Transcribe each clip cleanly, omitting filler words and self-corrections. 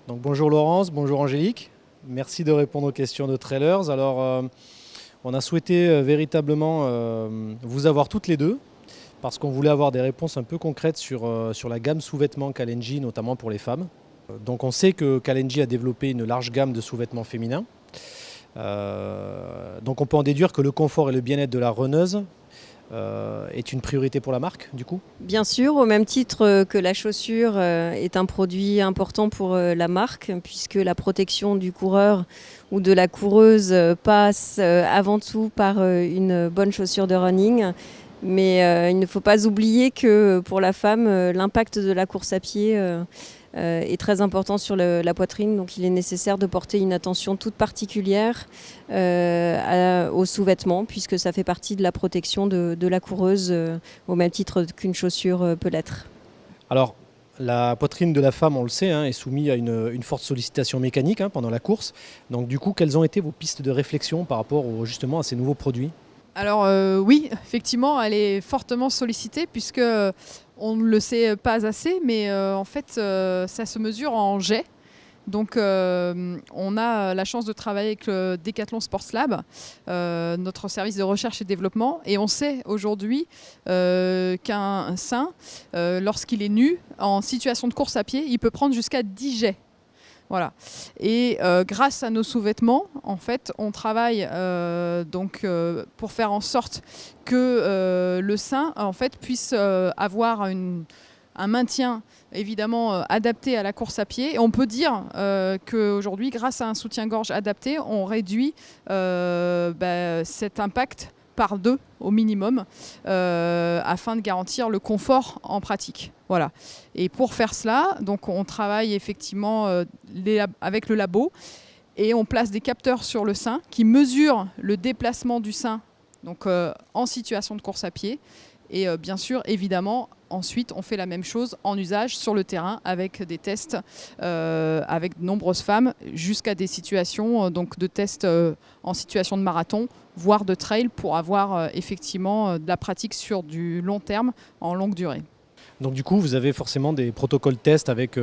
Donc bonjour Laurence, bonjour Angélique. Merci de répondre aux questions de Trailers. Alors on a souhaité véritablement vous avoir toutes les deux parce qu'on voulait avoir des réponses un peu concrètes sur la gamme sous-vêtements Kalenji, notamment pour les femmes. Donc on sait que Kalenji a développé une large gamme de sous-vêtements féminins. Donc on peut en déduire que le confort et le bien-être de la runneuse est une priorité pour la marque, du coup? Bien sûr, au même titre que la chaussure est un produit important pour la marque, puisque la protection du coureur ou de la coureuse passe avant tout par une bonne chaussure de running. Mais il ne faut pas oublier que pour la femme, l'impact de la course à pied est très important sur la poitrine. Donc il est nécessaire de porter une attention toute particulière aux sous-vêtements, puisque ça fait partie de la protection de la coureuse, au même titre qu'une chaussure peut l'être. Alors, la poitrine de la femme, on le sait, est soumise à une forte sollicitation mécanique pendant la course. Donc du coup, quelles ont été vos pistes de réflexion par rapport justement à ces nouveaux produits? Alors oui, effectivement, elle est fortement sollicitée puisque on ne le sait pas assez, mais en fait, ça se mesure en jets. Donc on a la chance de travailler avec le Decathlon Sports Lab, notre service de recherche et développement, et on sait aujourd'hui qu'un sein, lorsqu'il est nu, en situation de course à pied, il peut prendre jusqu'à 10 jets. Voilà. Et grâce à nos sous-vêtements, en fait, on travaille pour faire en sorte que le sein en fait, puisse avoir un maintien évidemment adapté à la course à pied. Et on peut dire qu'aujourd'hui, grâce à un soutien-gorge adapté, on réduit cet impact par 2 au minimum afin de garantir le confort en pratique. Voilà. Et pour faire cela, donc on travaille effectivement avec le labo et on place des capteurs sur le sein qui mesurent le déplacement du sein donc, en situation de course à pied. Et bien sûr, évidemment, ensuite, on fait la même chose en usage sur le terrain avec des tests avec de nombreuses femmes jusqu'à des situations donc de tests en situation de marathon, voire de trail pour avoir effectivement de la pratique sur du long terme, en longue durée. Donc du coup, vous avez forcément des protocoles tests avec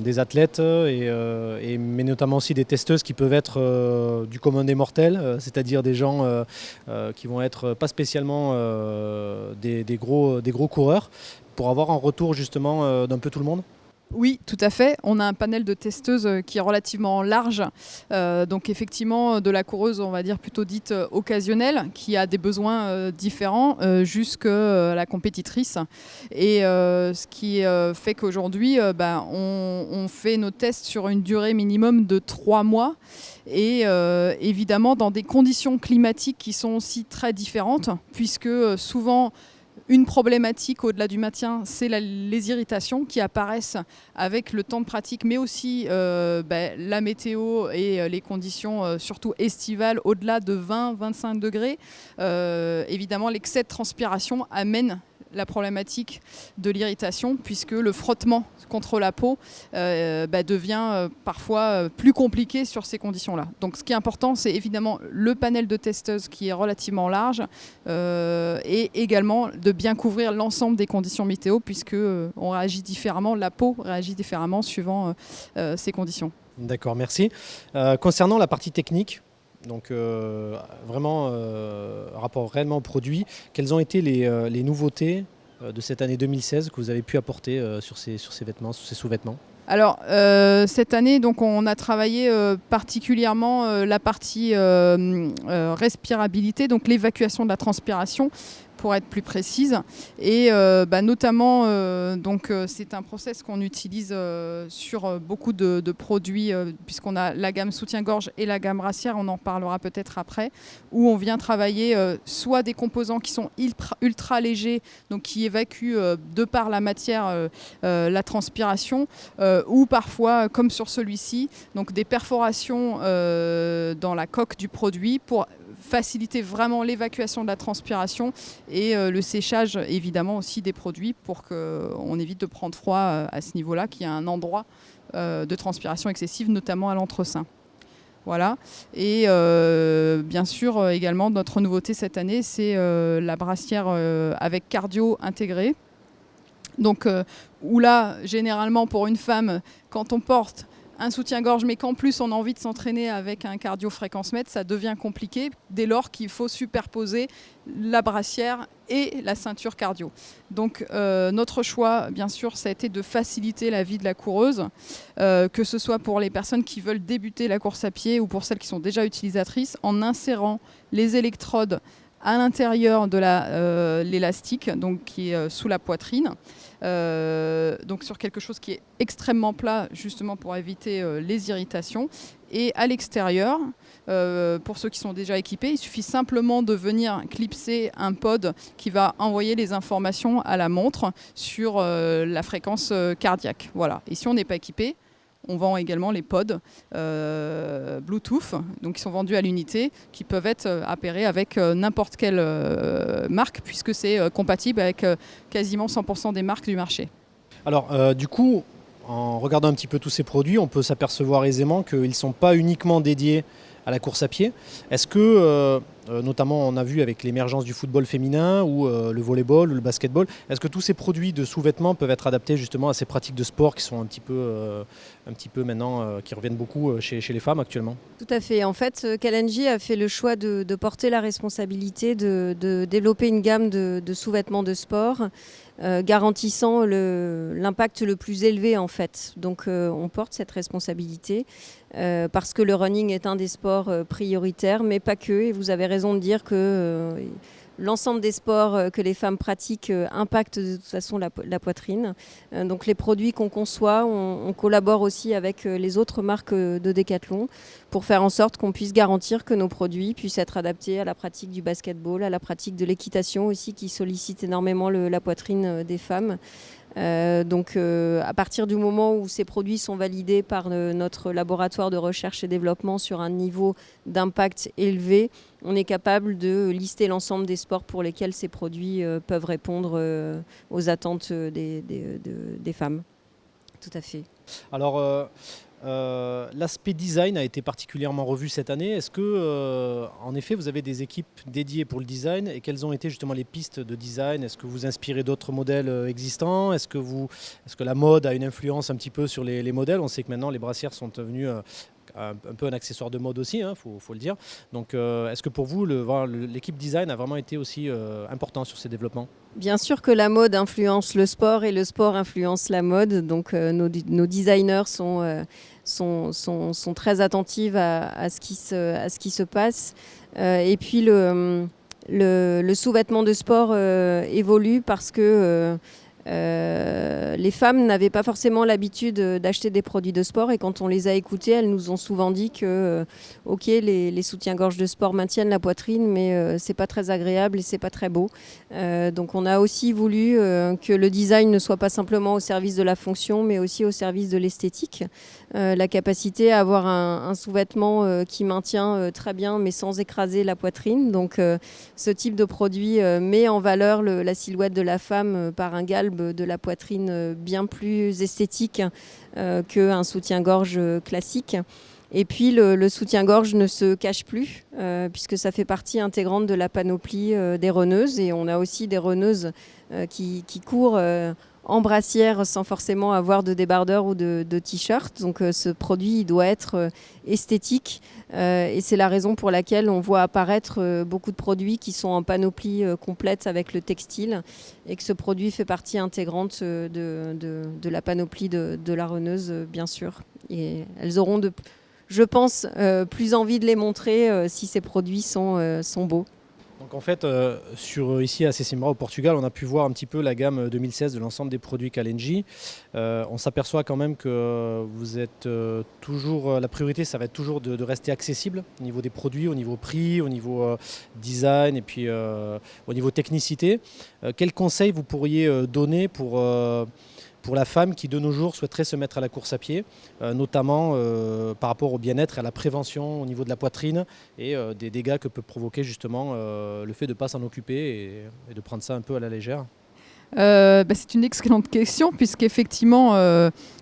des athlètes, mais notamment aussi des testeuses qui peuvent être du commun des mortels, c'est-à-dire des gens qui vont être pas spécialement des gros coureurs, pour avoir un retour justement d'un peu tout le monde. Oui, tout à fait. On a un panel de testeuses qui est relativement large. Donc effectivement, de la coureuse, on va dire plutôt dite occasionnelle, qui a des besoins différents, jusqu'à la compétitrice. Et ce qui fait qu'aujourd'hui, on fait nos tests sur une durée minimum de 3 mois. Et évidemment, dans des conditions climatiques qui sont aussi très différentes, puisque souvent, une problématique au-delà du maintien, c'est les irritations qui apparaissent avec le temps de pratique, mais aussi la météo et les conditions surtout estivales au-delà de 20-25 degrés. Évidemment, l'excès de transpiration amène la problématique de l'irritation, puisque le frottement contre la peau devient parfois plus compliqué sur ces conditions-là. Donc ce qui est important, c'est évidemment le panel de testeuses qui est relativement large et également de bien couvrir l'ensemble des conditions météo, puisque on réagit différemment, la peau réagit différemment suivant ces conditions. D'accord, merci. Concernant la partie technique, donc vraiment rapport réellement au produit, quelles ont été les nouveautés de cette année 2016 que vous avez pu apporter sur ces vêtements, sur ces sous-vêtements? Alors cette année, donc, on a travaillé particulièrement la partie respirabilité, donc l'évacuation de la transpiration, pour être plus précise, et notamment c'est un process qu'on utilise sur beaucoup de produits, puisqu'on a la gamme soutien-gorge et la gamme brassière, on en parlera peut-être après, où on vient travailler soit des composants qui sont ultra légers, donc qui évacuent de par la matière la transpiration, ou parfois, comme sur celui-ci, donc des perforations dans la coque du produit pour faciliter vraiment l'évacuation de la transpiration et le séchage évidemment aussi des produits pour qu'on évite de prendre froid à ce niveau-là, qui est un endroit de transpiration excessive, notamment à l'entrecin. Voilà. Et bien sûr également notre nouveauté cette année, c'est la brassière avec cardio intégré. Donc où là, généralement pour une femme, quand on porte un soutien-gorge, mais qu'en plus on a envie de s'entraîner avec un cardio-fréquence-mètre, ça devient compliqué dès lors qu'il faut superposer la brassière et la ceinture cardio. Donc notre choix, bien sûr, ça a été de faciliter la vie de la coureuse, que ce soit pour les personnes qui veulent débuter la course à pied ou pour celles qui sont déjà utilisatrices, en insérant les électrodes à l'intérieur de l'élastique, donc qui est sous la poitrine, donc sur quelque chose qui est extrêmement plat, justement pour éviter les irritations. Et à l'extérieur, pour ceux qui sont déjà équipés, il suffit simplement de venir clipser un pod qui va envoyer les informations à la montre sur la fréquence cardiaque. Voilà. Et si on n'est pas équipé, on vend également les pods Bluetooth, donc qui sont vendus à l'unité, qui peuvent être appairés avec n'importe quelle marque, puisque c'est compatible avec quasiment 100% des marques du marché. Alors du coup, en regardant un petit peu tous ces produits, on peut s'apercevoir aisément qu'ils ne sont pas uniquement dédiés à la course à pied. Est-ce que, notamment on a vu avec l'émergence du football féminin ou le volleyball ou le basketball, est-ce que tous ces produits de sous-vêtements peuvent être adaptés justement à ces pratiques de sport qui sont un petit peu maintenant, qui reviennent beaucoup chez les femmes actuellement? Tout à fait. En fait, Kalenji a fait le choix de porter la responsabilité de développer une gamme de sous-vêtements de sport garantissant l'impact le plus élevé en fait. Donc on porte cette responsabilité parce que le running est un des sports prioritaires, mais pas que. Et vous avez raison de dire que l'ensemble des sports que les femmes pratiquent impactent de toute façon la poitrine. Donc les produits qu'on conçoit, on collabore aussi avec les autres marques de Decathlon pour faire en sorte qu'on puisse garantir que nos produits puissent être adaptés à la pratique du basketball, à la pratique de l'équitation aussi qui sollicite énormément la poitrine des femmes. Donc à partir du moment où ces produits sont validés par notre laboratoire de recherche et développement sur un niveau d'impact élevé, on est capable de lister l'ensemble des sports pour lesquels ces produits peuvent répondre aux attentes des femmes. Tout à fait. Alors l'aspect design a été particulièrement revu cette année. Est-ce que, en effet, vous avez des équipes dédiées pour le design et quelles ont été justement les pistes de design? Est-ce que vous inspirez d'autres modèles existants? Est-ce que la mode a une influence un petit peu sur les modèles? On sait que maintenant les brassières sont devenues un peu un accessoire de mode aussi, faut le dire. Donc est-ce que pour vous, l'équipe design a vraiment été aussi important sur ces développements? Bien sûr que la mode influence le sport et le sport influence la mode. Donc nos designers sont très attentifs à ce qui se passe. Et puis le sous-vêtement de sport évolue parce que les femmes n'avaient pas forcément l'habitude d'acheter des produits de sport et quand on les a écoutées, elles nous ont souvent dit que ok, les soutiens-gorge de sport maintiennent la poitrine mais c'est pas très agréable et c'est pas très beau. Donc on a aussi voulu que le design ne soit pas simplement au service de la fonction mais aussi au service de l'esthétique. La capacité à avoir un sous-vêtement qui maintient très bien mais sans écraser la poitrine. Donc ce type de produit met en valeur la silhouette de la femme par un galbe de la poitrine bien plus esthétique qu'un soutien-gorge classique. Et puis le soutien-gorge ne se cache plus puisque ça fait partie intégrante de la panoplie des runneuses et on a aussi des runneuses qui courent en brassière sans forcément avoir de débardeur ou de t-shirt. Donc ce produit il doit être esthétique et c'est la raison pour laquelle on voit apparaître beaucoup de produits qui sont en panoplie complète avec le textile et que ce produit fait partie intégrante de la panoplie de la runneuse bien sûr. Et elles auront je pense plus envie de les montrer si ces produits sont beaux. Donc en fait, ici à Sesimbra au Portugal, on a pu voir un petit peu la gamme 2016 de l'ensemble des produits Kalenji. On s'aperçoit quand même que vous êtes toujours, la priorité ça va être toujours de rester accessible au niveau des produits, au niveau prix, au niveau design et puis au niveau technicité. Quels conseils vous pourriez donner pour la femme qui de nos jours souhaiterait se mettre à la course à pied, notamment par rapport au bien-être et à la prévention au niveau de la poitrine et des dégâts que peut provoquer justement le fait de ne pas s'en occuper et de prendre ça un peu à la légère? C'est une excellente question puisqu'effectivement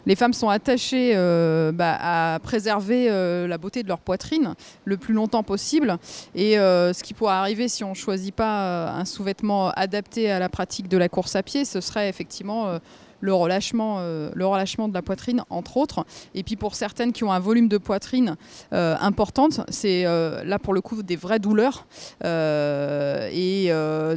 les femmes sont attachées à préserver la beauté de leur poitrine le plus longtemps possible et ce qui pourrait arriver si on ne choisit pas un sous-vêtement adapté à la pratique de la course à pied, ce serait effectivement le relâchement de la poitrine, entre autres. Et puis pour certaines qui ont un volume de poitrine importante, c'est là pour le coup des vraies douleurs.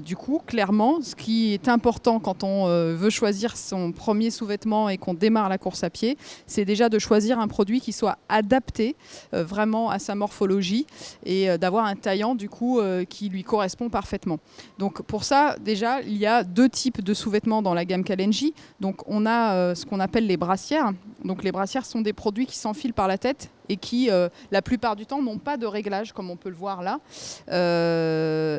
Du coup, clairement, ce qui est important quand on veut choisir son premier sous-vêtement et qu'on démarre la course à pied, c'est déjà de choisir un produit qui soit adapté vraiment à sa morphologie et d'avoir un taillant du coup qui lui correspond parfaitement. Donc pour ça, déjà, il y a deux types de sous-vêtements dans la gamme Kalenji. Donc on a ce qu'on appelle les brassières. Donc les brassières sont des produits qui s'enfilent par la tête et qui, la plupart du temps, n'ont pas de réglage, comme on peut le voir là,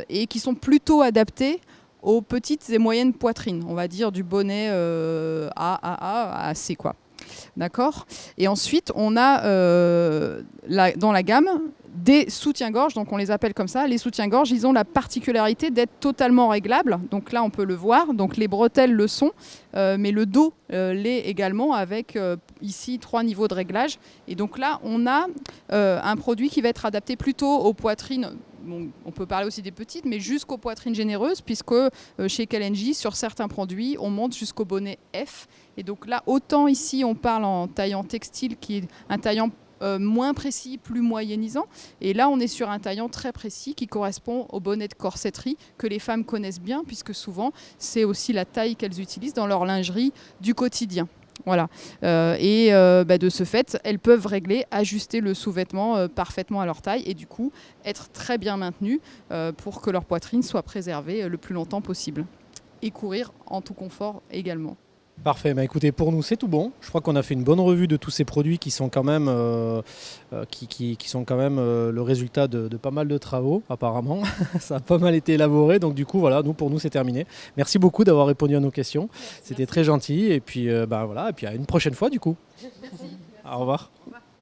et qui sont plutôt adaptés aux petites et moyennes poitrines, on va dire du bonnet A à C, quoi. D'accord ? Et ensuite, on a dans la gamme des soutiens-gorge, donc on les appelle comme ça. Les soutiens-gorge, ils ont la particularité d'être totalement réglables. Donc là, on peut le voir. Donc les bretelles le sont, mais le dos l'est également avec ici 3 niveaux de réglage. Et donc là, on a un produit qui va être adapté plutôt aux poitrines. Bon, on peut parler aussi des petites, mais jusqu'aux poitrines généreuses, puisque chez Kalenji, sur certains produits, on monte jusqu'au bonnet F. Et donc là, autant ici, on parle en taillant textile, qui est un taillant moins précis, plus moyennisant. Et là, on est sur un taillant très précis qui correspond au bonnet de corsetterie que les femmes connaissent bien, puisque souvent, c'est aussi la taille qu'elles utilisent dans leur lingerie du quotidien. Voilà. De ce fait, elles peuvent régler, ajuster le sous-vêtement parfaitement à leur taille et du coup être très bien maintenues pour que leur poitrine soit préservée le plus longtemps possible. Et courir en tout confort également. Parfait, bah écoutez, pour nous c'est tout bon. Je crois qu'on a fait une bonne revue de tous ces produits qui sont quand même, le résultat de pas mal de travaux apparemment. Ça a pas mal été élaboré, donc du coup voilà, pour nous c'est terminé. Merci beaucoup d'avoir répondu à nos questions. C'était très gentil et puis voilà, et puis à une prochaine fois du coup. Merci. Au revoir. Au revoir.